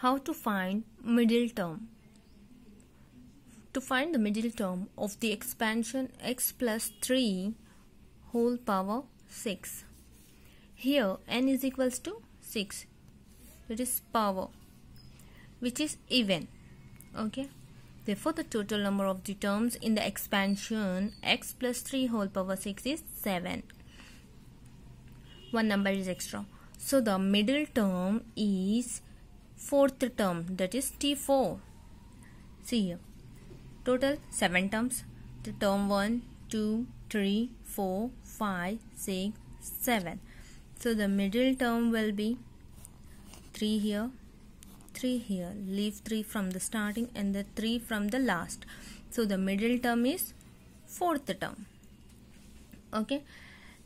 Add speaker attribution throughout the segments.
Speaker 1: How to find middle term? To find the middle term of the expansion x plus 3 whole power 6. Here n is equals to 6. That is power, which is even. Okay. Therefore, the total number of the terms in the expansion x plus 3 whole power 6 is 7. One number is extra. So, the middle term is fourth term, that is T4. See here. Total 7 terms. The term 1, 2, 3, 4, 5, 6, 7. So, the middle term will be 3 here, 3 here. Leave 3 from the starting and the 3 from the last. So, the middle term is fourth term. Okay.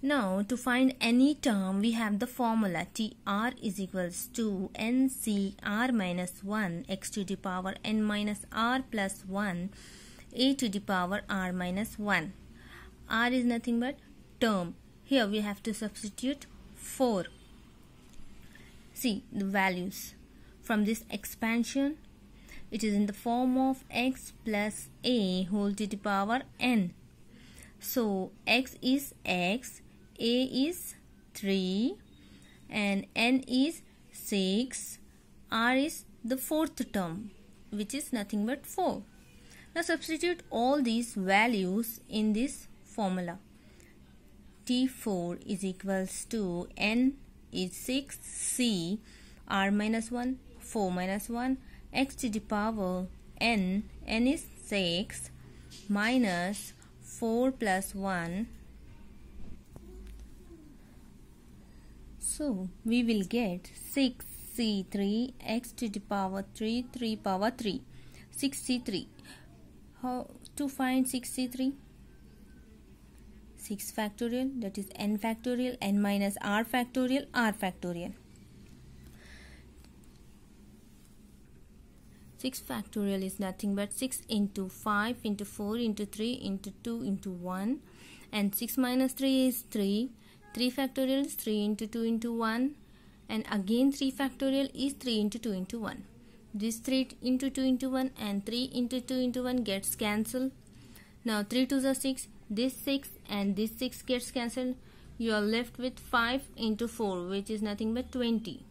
Speaker 1: Now, to find any term, we have the formula TR is equals to NCR minus 1 x to the power n minus r plus 1 a to the power r minus 1. R is nothing but term. Here we have to substitute 4. See the values from this expansion. It is in the form of x plus a whole to the power n. So, x is x, a is 3 and n is 6, r is the fourth term, which is nothing but 4. Now substitute all these values in this formula. T4 is equals to n is 6, c, r minus 1, 4 minus 1, x to the power n is 6 minus 4 plus 1. So, we will get 6c3 x to the power 3, 3 power 3, 6c3. How to find 6c3? 6 factorial, that is n factorial, n minus r factorial, r factorial. 6 factorial is nothing but 6 into 5 into 4 into 3 into 2 into 1, and 6 minus 3 is 3. 3 factorial is 3 into 2 into 1, and again 3 factorial is 3 into 2 into 1. This 3 into 2 into 1 and 3 into 2 into 1 gets cancelled. Now 3 2s are 6, this 6 and this 6 gets cancelled. You are left with 5 into 4, which is nothing but 20.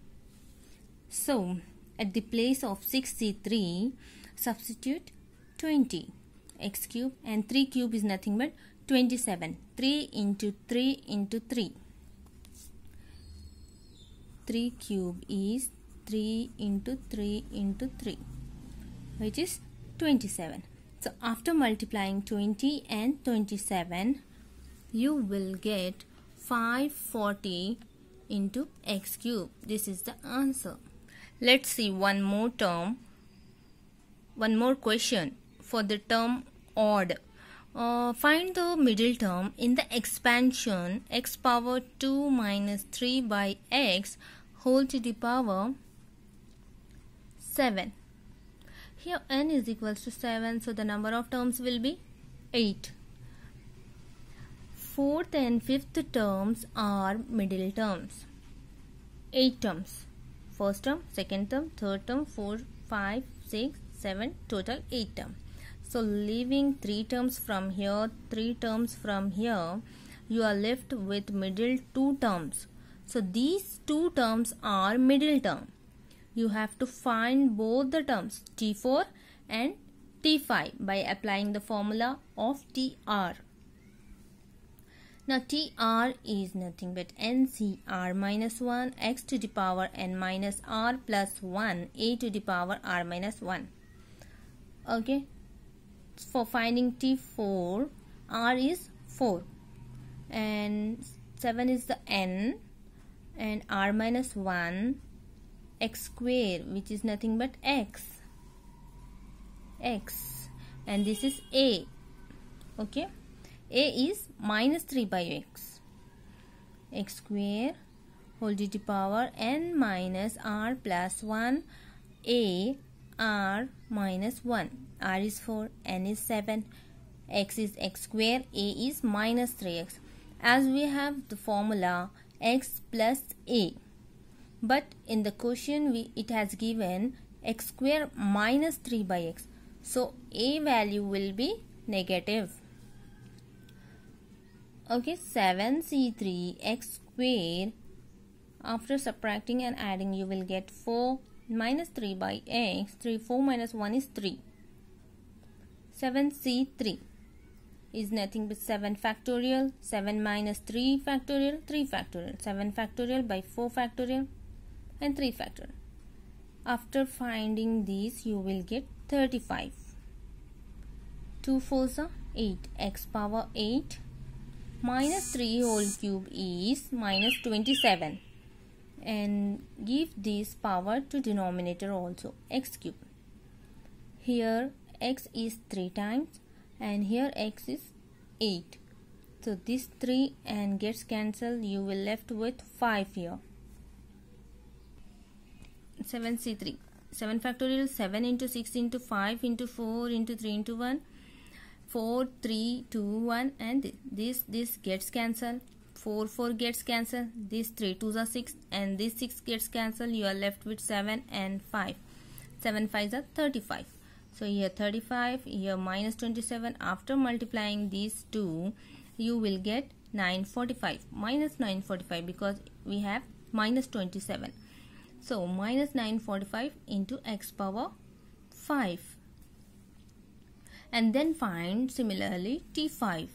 Speaker 1: So, at the place of 6c3, substitute 20 x cube, and 3 cube is nothing but 27. 3 into 3 into 3. 3 cube is 3 into 3 into 3, which is 27. So, after multiplying 20 and 27, you will get 540 into x cube. This is the answer. Let's see one more term, one more question for the term odd. Find the middle term in the expansion x power 2 minus 3 by x whole to the power 7. Here n is equals to 7, so the number of terms will be 8. Fourth and fifth terms are middle terms. 8 terms. First term, second term, third term, 4, 5, 6, 7, total 8 terms. So, leaving 3 terms from here, 3 terms from here, you are left with middle 2 terms. So, these 2 terms are middle term. You have to find both the terms T4 and T5 by applying the formula of TR. Now, TR is nothing but NCR minus 1 x to the power n minus r plus 1 a to the power r minus 1. Okay. For finding T4, r is 4 and 7 is the n and r minus 1 x square, which is nothing but x, and this is a. Okay. A is minus 3 by x square whole to the power n minus r plus 1 a r minus 1. R is 4, n is 7, x is x square, a is minus 3x. As we have the formula x plus a, but in the question it has given x square minus 3 by x. So a value will be negative. Okay, 7c3 x square. After subtracting and adding, you will get 4 minus 3 by x. 4 minus 1 is 3. 7c3 is nothing but 7 factorial. 7 minus 3 factorial, 3 factorial. 7 factorial by 4 factorial and 3 factorial. After finding these, you will get 35. 2 4s are 8. X power 8 minus 3 whole cube is minus 27. And give this power to denominator also, x cube. Here x is 3 times and here x is 8. So this 3 and gets cancelled. You will left with 5 here. 7c3. 7 factorial, 7 into 6 into 5 into 4 into 3 into 1. 4, 3, 2, 1 and this gets cancelled. 4 gets cancelled. These 3 2s are 6 and this 6 gets cancelled. You are left with 7 and 5. 7 5s are 35. So here 35, here minus 27. After multiplying these two, you will get 945. Minus 945 because we have minus 27. So minus 945 into x power 5. And then find similarly t5.